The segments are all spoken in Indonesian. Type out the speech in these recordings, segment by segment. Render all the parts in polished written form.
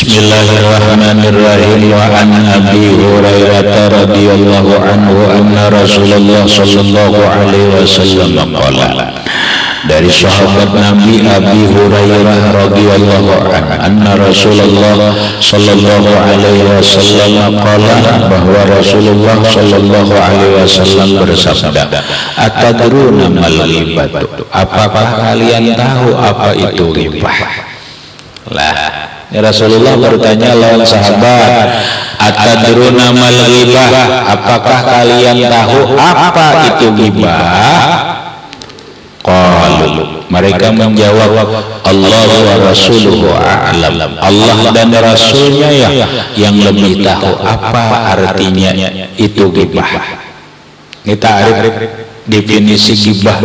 Bismillahirrahmanirrahim. Wa an Abi Hurairah radhiyallahu anhu anna Rasulullah sallallahu alaihi wasallam qala. Dari sahabat Nabi Abi Hurairah radhiyallahu anhu anna Rasulullah sallallahu alaihi wasallam qala, bahwa Rasulullah sallallahu alaihi wasallam bersabda, atadruna mal ghibatu, apakah kalian tahu apa itu ghibah? Lah, Rasulullah bertanya lawan sahabat, atadruna mal ghibah, apakah kalian tahu apa itu ghibah? Qalu, mereka menjawab, Allah wa rasuluhu a'lam, Allah dan Rasulnya yang lebih tahu apa artinya itu ghibah. Kita arif definisi ghibah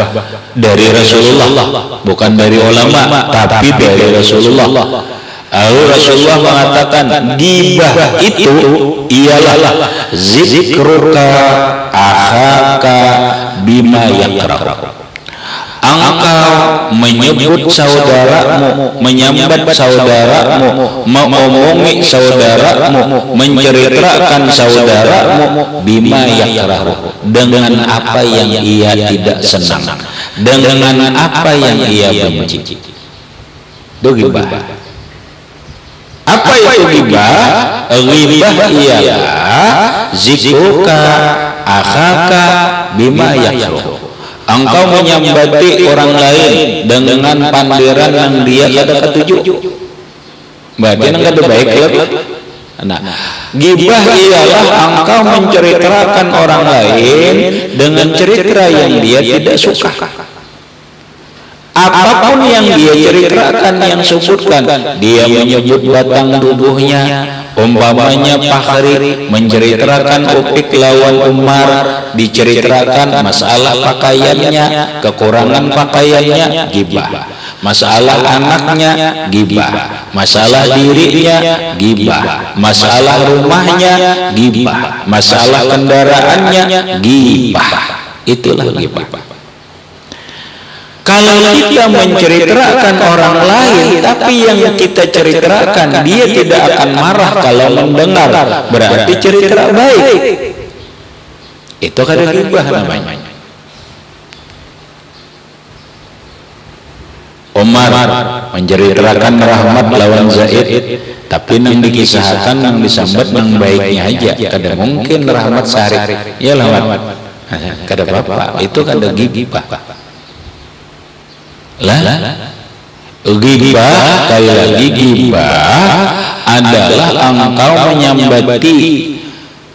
dari Rasulullah, bukan dari ulama, tapi dari Rasulullah. Lalu Rasulullah mengatakan, ghibah itu ialah zikruka akhaka bima yakrah, engkau menyebut saudaramu, menyambat saudaramu, mengomongi saudaramu, menceritakan saudaramu bima yakrahu, dengan apa yang ia tidak senang, dengan apa yang ia benci. Itu ghibah. Apa itu ghibah? Ghibah ialah zikruka akhaka bima yakrahu, engkau menyambati orang lain dengan pandiran yang dia ada ketujuh. Berarti enggak ada baik ya. Nah, ghibah ialah engkau menceritakan orang lain dengan cerita yang dia tidak suka. Apapun yang dia ceritakan, yang sebutkan, dia menyebut batang tubuhnya, umpamanya Fakhri menceritakan Upik lawan Umar, diceritakan masalah pakaiannya, kekurangan pakaiannya, ghibah. Masalah anaknya, ghibah. Masalah dirinya, ghibah. Masalah rumahnya, ghibah. Masalah kendaraannya, ghibah. Itulah ghibah. Kalau kita menceritakan orang lain, tapi yang kita ceritakan dia tidak akan marah kalau mendengar, berarti cerita baik. Itu kada ghibah namanya. Umar menceritakan Rahmat lawan Zaid, tapi nang dikisahkan nang disambat nang baiknya aja. Kada mungkin Rahmat sari, ya Rahmat, kada apa-apa. Itu kada ghibah. Lah, ghibah sekali lagi, ghibah adalah engkau menyambati,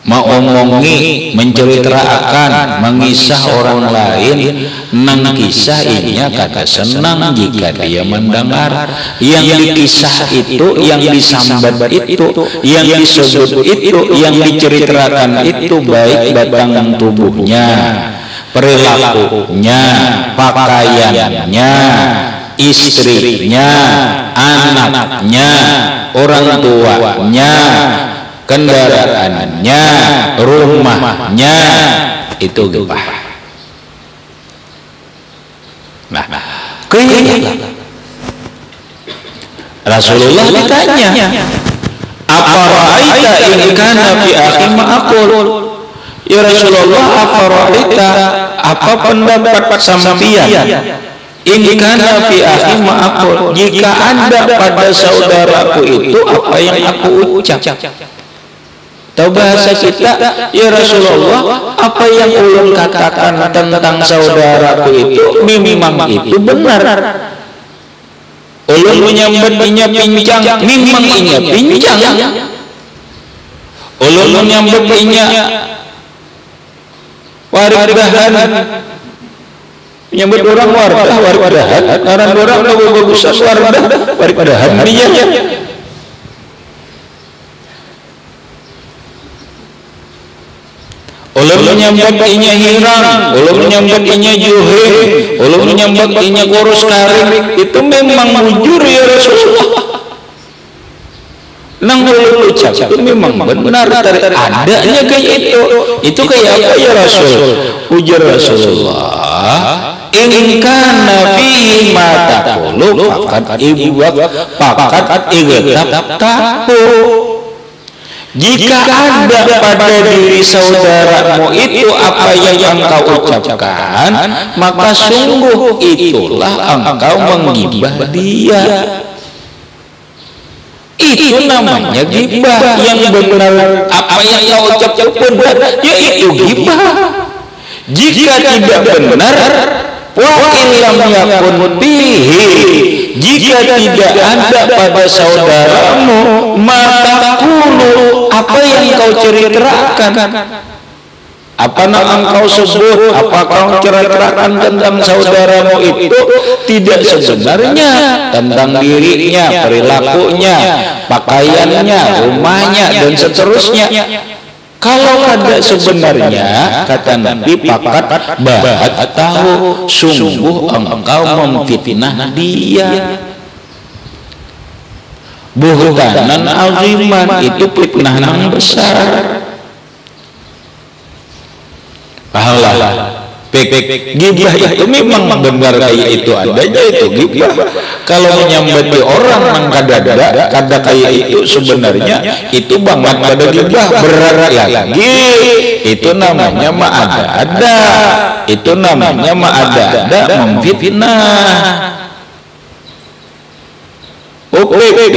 mengomongi, menceritakan, mengisah orang lain, nang kisah inya kada senang jika dia mendengar. Yang dikisah itu, yang disambat itu, yang disebut itu, yang diceritakan itu baik batang tubuhnya, perilakunya, pakaiannya, istrinya, anaknya, orang tuanya, kendaraannya, rumahnya, itu ghibah. Nah, Rasulullah ditanya, apa ra'aita in kana fi akhi ma'akul? Ya Rasulullah, afara'ita, apa pendapat sampian in kana fi akhi ma'akul, jika ada pada saudaraku itu apa yang aku ucap? Tahu bahasa kita, ya Rasulullah, apa yang ulun katakan tentang saudaraku itu memang itu benar. Ulun menyambat inya pincang, memang inya pincang. Ulun menyambat inya waridahan, menyambut orang waridahan, orang bagus-bagusan waridahan dia. Ulun menyambut inya hirang, ulun menyambut inya juhri, ulun menyambut inya kurus karing, itu memang mujur ya Rasulullah. Nang ulun ucap itu memang benar, adanya kayak itu kayak apa ya Rasul? Ujar Rasulullah, in kana fihi ma taqulu faqad igtabtahu. Jika ada pada diri saudaramu itu apa yang engkau ucapkan, maka sungguh itulah engkau menggibah dia. Itu namanya gibah. Yang benar apa yang kau ucapkan benar, yaitu gibah. Jika tidak benar, wa illam yakun fihi, jika tidak ada pada saudaramu mata kulu, apa yang kau ceritakan, apa yang kau sebut, apa kau ceritakan tentang saudaramu itu tidak sebenarnya tentang dirinya, perilakunya, pakaiannya, rumahnya, dan seterusnya. Kalau ada sebenarnya, kata Nabi, pakat bahat tahu, sungguh engkau memfitnah dia. Buhtanan aziman, itu fitnah yang besar. Pahala gibah itu memang benar kayak itu adanya, itu gibah. Kalau menyambati orang yang kada kayak itu, sebenarnya itu banget pada gibah. Berat lagi itu namanya ada, itu namanya ada memfitnah. Oke,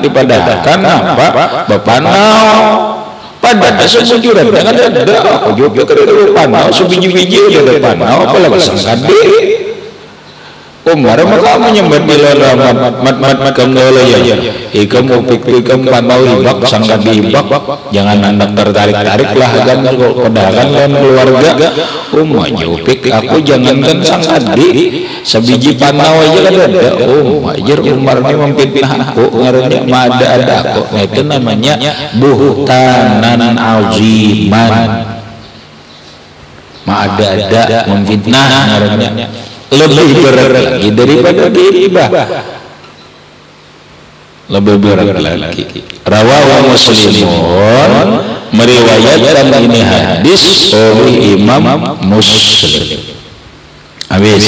dipadahkan apa Bapak Nau, padahal sejujurnya kan ada aku juga kada panau sebiji-biji udah panau apa lagi sangkade Umar maka menyembah di lalaman mat kamu ya ikam upik ikam panau hibak sangkade hibak, jangan anak tertarik lah kan pedagang dan keluarga. Upik aku jangankan sangkade sebiji panau aja kan ada. Ajar Umar ini memfitnah aku, ngarannya ada aku. Nah itu namanya buhtanan aziman. Ada memfitnah ngarannya. Lebih berat lagi daripada gibah. Lebih berat lagi. Rawahu Muslimun, meriwayatkan ini hadis oleh Imam Muslim. Habis.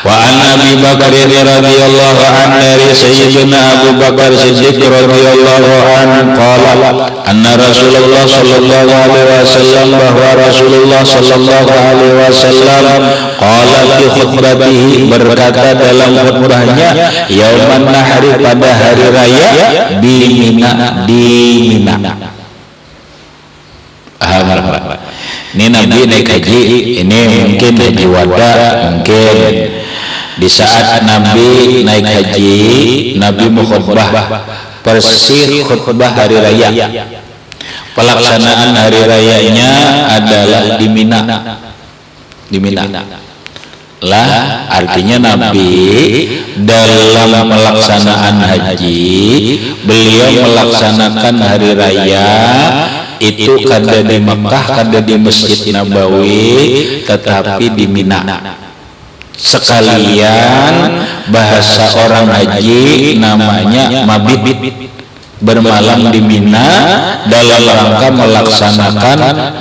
Wa an Abi Bakar radhiyallahu anhu dari Sayyidina Abu Bakar Siddiq radhiyallahu anhu qala anna Rasulullah sallallahu alaihi wasallam, bahwa Rasulullah sallallahu alaihi wasallam qala fi khutbatihi, berkata dalam khutbahnya, yauman nahri, pada hari raya di Mina. Ini Nabi naik haji, ini mungkin haji wada, mungkin di saat Nabi naik haji, Nabi mengkhutbah persis khutbah hari raya. Pelaksanaan hari rayanya adalah di Mina. Lah artinya Nabi dalam pelaksanaan haji, beliau melaksanakan hari raya itu kada di Mekah, kada di Masjid Nabawi, tetapi di Mina. Sekalian bahasa orang haji namanya mabit, bermalam di Mina dalam rangka melaksanakan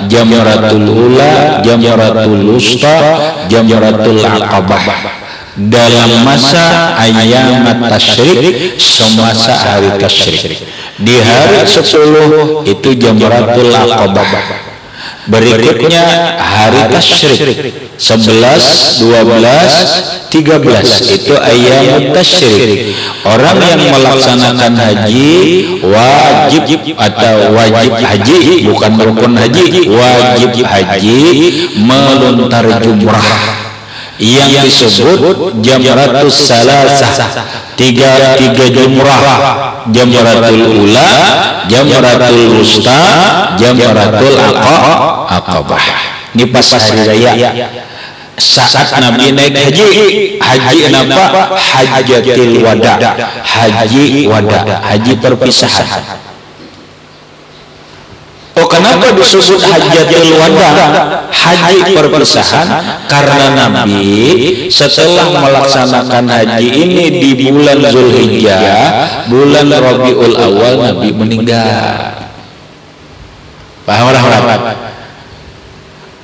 Jamratul Ula, Jamratul Wusta, Jamratul Aqabah dalam masa ayam tasyrik, semasa hari tasyrik. Di hari 10 itu Jamratul Aqabah. Berikutnya hari tasyrik 11, 12, 13 itu ayam tasyrik. Orang yang melaksanakan haji wajib atau wajib haji, bukan rukun haji, wajib haji melontar jumrah yang disebut Jamratus Salasah, tiga jumrah, Jamratul Ula, Jamratul Wusta, Jamratul Aqabah. Ini pas hari raya saat Nabi naik haji apa? Hajatil wada, haji perpisahan. Oh, kenapa disebut hajatul wada, haji perpisahan? Karena Nabi setelah melaksanakan haji ini di bulan Zulhijjah, bulan Rabiul Awal, Nabi meninggal. Paham?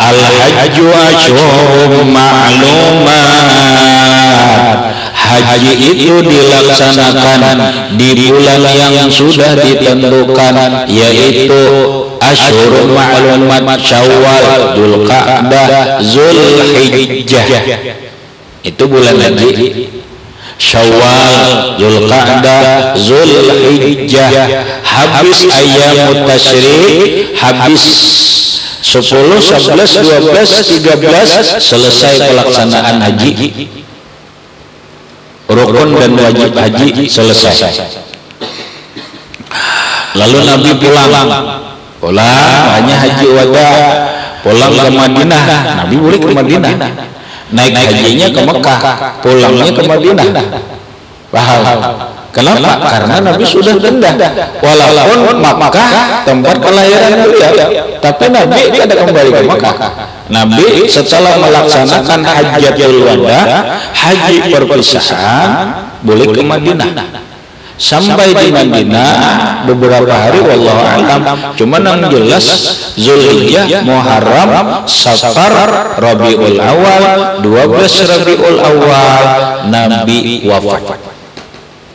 Al-hajj haju asyhurun ma'lumat. Haji itu dilaksanakan di bulan yang sudah ditentukan, yaitu asyhurun ma'lumat, Syawal, Dzulqa'dah, Dzulhijjah. Itu bulan haji. Syawal, Dzulqa'dah, Dzulhijjah. Habis ayyamut tasyrik, habis 10, 11, 12, 13 selesai pelaksanaan haji. Rukun dan wajib haji selesai. Lalu Nabi pulang hanya haji wada, pulang ke Madinah. Nabi boleh ke Madinah, naik hajinya ke Mekah, pulangnya ke Madinah. Paham? Kenapa? Karena Nabi sudah pindah. Walaupun Makkah tempat kelahiran beliau, tapi Nabi tidak kembali ke Makkah. Nabi setelah melaksanakan Hajjatul Wada, haji perpisahan, boleh ke Madinah. Sampai di Madinah beberapa hari, wallahu a'lam. Cuma yang jelas Zulhijjah, Muharram, Safar, Rabiul Awal, 12 Rabiul Awal Nabi wafat.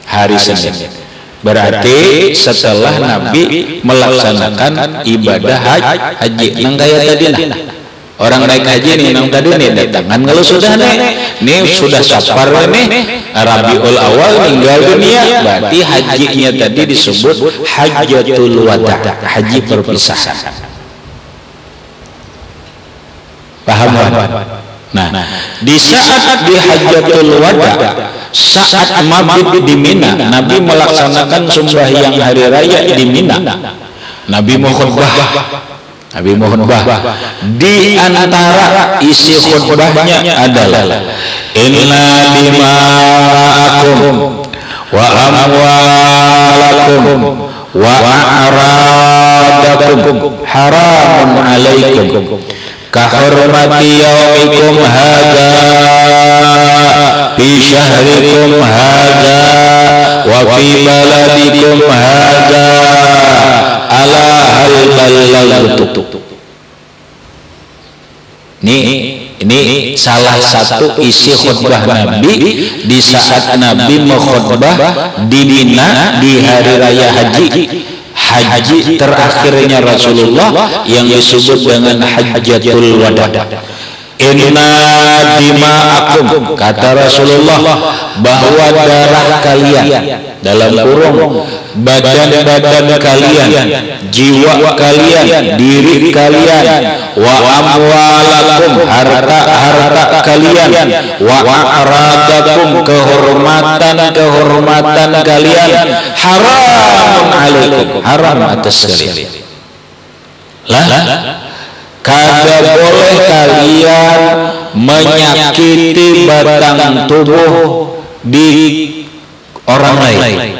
Hari Senin. Berarti setelah Nabi melaksanakan ibadah haji. Nang kaya tadi nah, orang naik haji nih nang tadi nih datangan kalau sudah nih sudah Safar nih Rabiul Awal meninggal dunia, berarti hajinya tadi disebut Hajjatul Wada, haji perpisahan. Paham? Nah, di saat di Hajjatul Wada, saat mabit di Mina, Nabi melaksanakan sembahyang hari raya di Mina. Nabi mohon khutbah. Di antara isi khutbahnya adalah inna dima'akum wa amwalakum wa a'radakum haramun alaikum kahurmati yaumikum hadza fi syahrikum hadza wa fi baladikum hadza ala hal ballagtu. Ini salah satu isi khutbah Nabi di saat Nabi mengkhutbah di Mina di hari raya haji terakhirnya Rasulullah yang disebut dengan Hajjatul Wada. Inna dima'akum, kata Rasulullah, bahwa darah kalian, dalam kurung badan-badan kalian, jiwa kalian, diri kalian, wa amwalakum, harta-harta kalian, wa a'radakum, kehormatan kalian, haramun alaikum, haram atas kalian. Kada boleh kalian menyakiti batang tubuh di orang lain.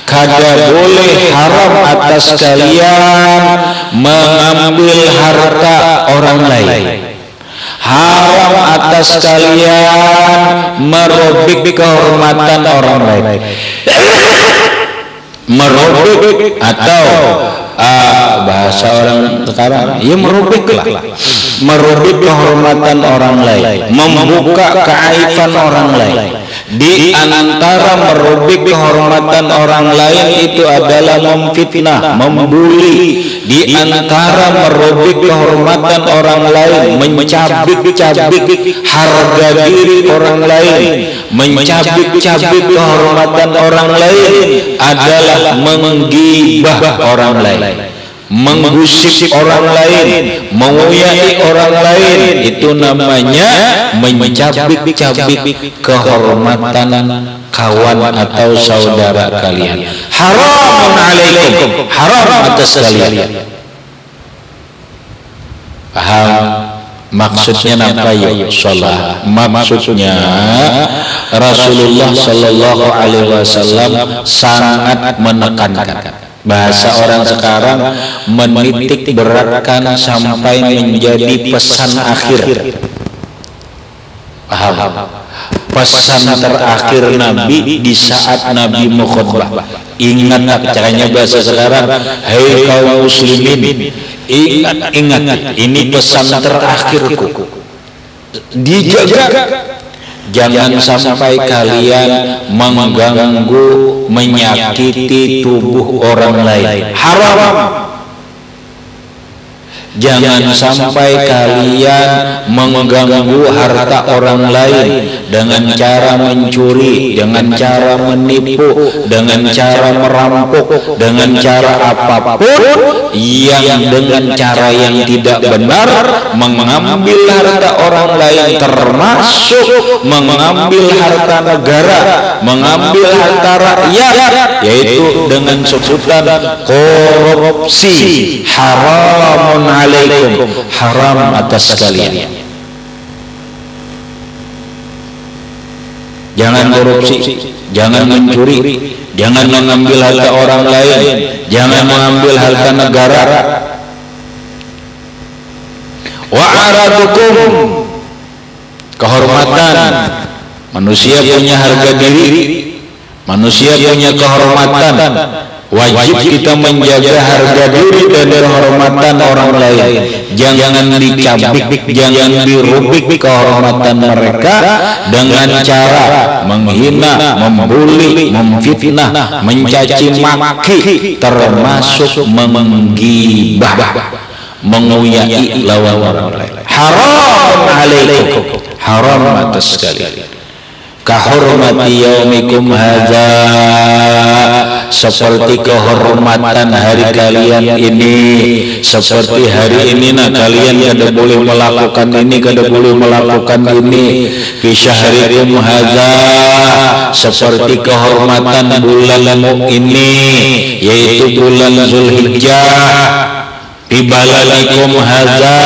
Kada boleh haram atas kalian mengambil harta orang lain. Haram atas kalian merobek kehormatan orang lain. Merobek atau bahasa orang sekarang, ya merobek kehormatan orang lain, membuka keaiban orang lain. Di antara merobek kehormatan orang lain itu adalah memfitnah, membuli. Di antara merobek kehormatan orang lain, mencabik-cabik harga diri orang lain, mencabik-cabik kehormatan orang lain adalah menggibah orang lain, menggusip orang lain, menguyai orang lain. Itu namanya mencabik-cabik kehormatan kawan atau saudara kalian. Haramun alaikum, haram atas kalian. Paham maksudnya apa ya? Sholat. Maksudnya Rasulullah Sallallahu Alaihi Wasallam sangat menekankan. Bahasa orang sekarang menitik beratkan sampai menjadi pesan akhir. Paham? Pesan terakhir Nabi di saat Nabi mengkhutbah. Ingat caranya bahasa sekarang, hei kaum muslimin, Ingat, ini pesan terakhirku. Dijaga, jangan sampai kalian mengganggu, menyakiti tubuh orang lain. Haram. Jangan sampai kalian mengganggu harta orang lain dengan cara mencuri, dengan cara menipu, dengan cara merampok, dengan cara apapun yang dengan cara yang tidak benar mengambil harta orang lain, termasuk mengambil harta negara, mengambil harta rakyat, yaitu dengan sebutan korupsi. Haramun alaikum, haram atas kalian. Jangan korupsi, jangan mencuri, jangan mengambil harta orang lain, jangan mengambil harta negara. Wa aradukum, kehormatan. Manusia punya harga diri, manusia punya kehormatan. Wajib kita menjaga harga diri dan kehormatan orang lain. Jangan dicabik, jangan dirubik kehormatan mereka dengan cara menghina, membuli, memfitnah, mencaci maki, termasuk menggibah, menguyai lawan orang lain. Haram alaikum, haram atas kalian. Kahormati yaumikum hadza, seperti kehormatan hari kalian ini. Seperti hari ini kalian kada boleh melakukan ini, kada boleh melakukan ini. Fi syahrikum hadza, seperti kehormatan bulanmu ini, yaitu bulan Zulhijjah. Fi baladikum hadza,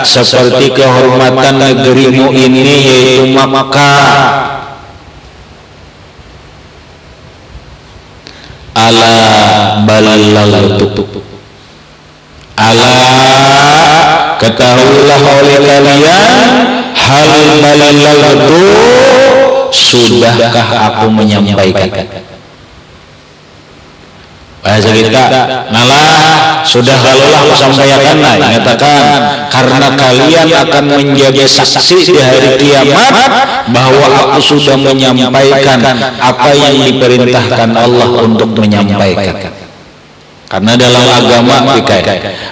seperti kehormatan negerimu ini, yaitu Makkah. Ala balallatu, ala ketahuilah oleh kalian, hal balallatu, sudahkah aku menyampaikan? Bahasa kita, nalah sudah kalaulah aku sampaikan, nyatakan, karena kalian akan menjadi saksi di hari kiamat bahwa aku sudah menyampaikan apa yang diperintahkan Allah untuk menyampaikan. Karena dalam agama fikih,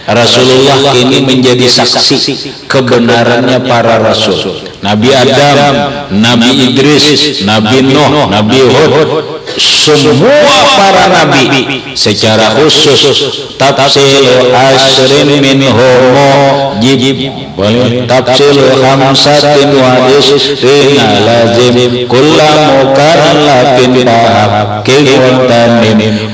Rasulullah ini menjadi saksi kebenarannya para rasul. Nabi Adam, Nabi Idris, Nabi Nuh, Nabi Hud, semua para nabi secara khusus tafsir asrin minhum tafsir khamsatin wa isrina lazim kullu mukallafin haqqin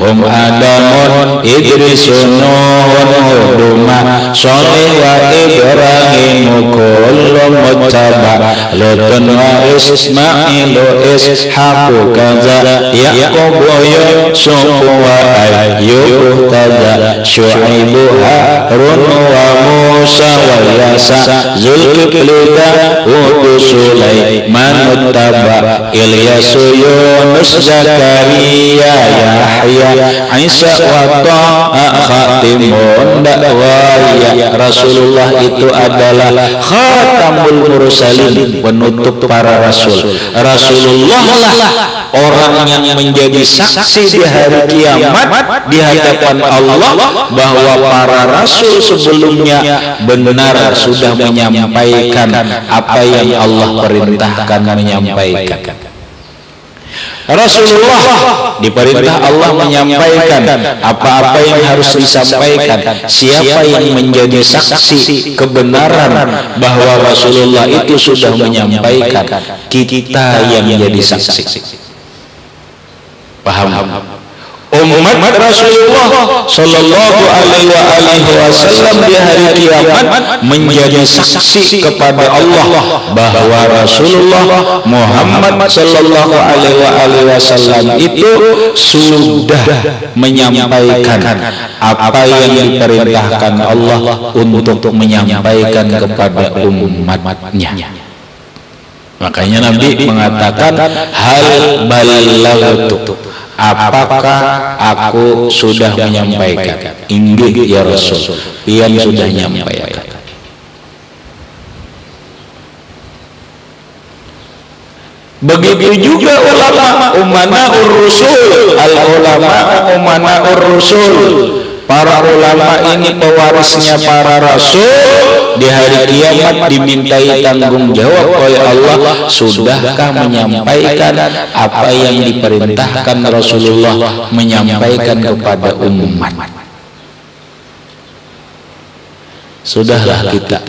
hum Adamun, Idrisun, Nuhun, Shalih wa Ibrahim kullum muttaba, Lutun wa Ismailu Ishaqu kaza, Yaqub Yusuf wa Ayyub kaza, Syuaibu Harun wa Musa wa Yasa, Zulkifli Daud Sulaiman muttaba, Ilyasu Yunus Zakaria Yahya Isa wa Ta'a khatimun dakwaya. Rasulullah itu adalah khatamul mursalin, penutup para rasul. Rasulullah lah orang yang menjadi saksi di hari kiamat di hadapan Allah bahwa para rasul sebelumnya benar sudah menyampaikan apa yang Allah perintahkan menyampaikan. Rasulullah diperintah Allah menyampaikan apa-apa yang harus disampaikan. Siapa yang menjadi saksi kebenaran bahwa Rasulullah itu sudah menyampaikan? Kita yang menjadi saksi. Paham? Umat Rasulullah Sallallahu Alaihi Wasallam di hari kiamat menjadi saksi kepada Allah bahwa Rasulullah Muhammad Sallallahu Alaihi Wasallam itu sudah menyampaikan apa yang diperintahkan Allah untuk menyampaikan kepada umatnya. Makanya Nabi mengatakan hal balagtu, apakah aku sudah menyampaikan? Inggih ya Rasul, pian sudah menyampaikan. Begitu juga ulama umana ur-rusul, al-ulama umana ur-rusul. Para ulama ini pewarisnya para rasul, di hari kiamat dimintai tanggung jawab oleh Allah, sudahkah menyampaikan apa yang diperintahkan Rasulullah menyampaikan kepada umat? Sudahlah kita.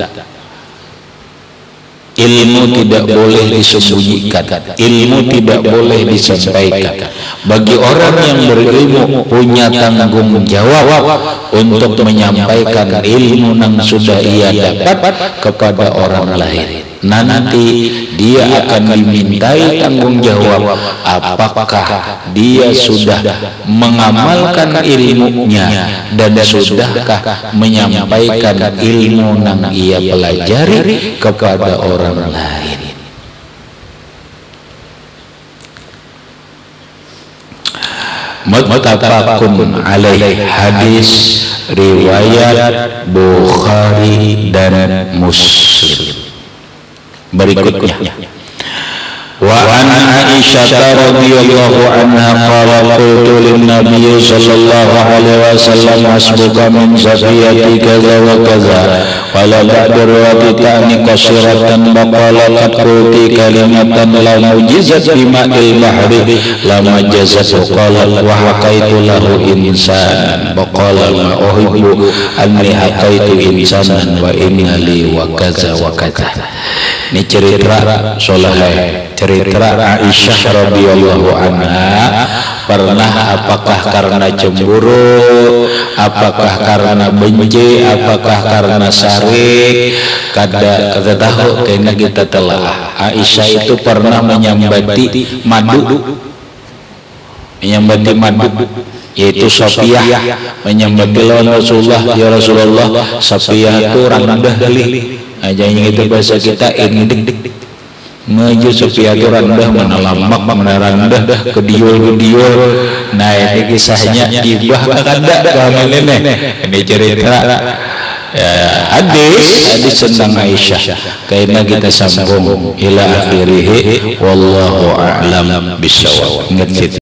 Ilmu tidak boleh disembunyikan, ilmu tidak boleh disampaikan. Bagi orang yang berilmu punya tanggung jawab untuk menyampaikan ilmu yang sudah ia dapat kepada orang lain. Nanti dia akan dimintai tanggung jawab apakah dia sudah mengamalkan ilmunya dan sudahkah menyampaikan ilmu yang ia pelajari kepada orang lain. Muttafaqun alaih, hadis riwayat Bukhari dan Muslim. Berikutnya, wa an Aisyah radhiyallahu anha qala qultu lin nabiy sallallahu alaihi wasallam asbuka min safiyati kaza wa kaza wala ba'da riwayati ta'ni qasiratan baqala qad qulti kalimatan la mujizat bima'il bahri la majazat qala wa haqaitu lahu insanan baqala ma uhibbu anni haqaitu insanan wa inna li wa kaza wa kaza. Ini cerita soleh, cerita Aisyah radhiyallahu anha. Pernah apakah karena cemburu, apakah karena benci, apakah karena sarik, kada tahu, karena kita telah Aisyah itu pernah menyambati madu, yaitu Safiyah menyambati lawan Rasulullah, ya Rasulullah, Safiyah itu rendah kali. Aja yang itu bahasa kita indik menuju Safiyah itu rendah, mana lamak, mana rendah, kediul. Nah ini kisahnya ibah kada kamalene. Ini cerita hadis tentang Aisyah. Karena kita sambung ila akhirih, wallahu a'lam bishawab. Ingat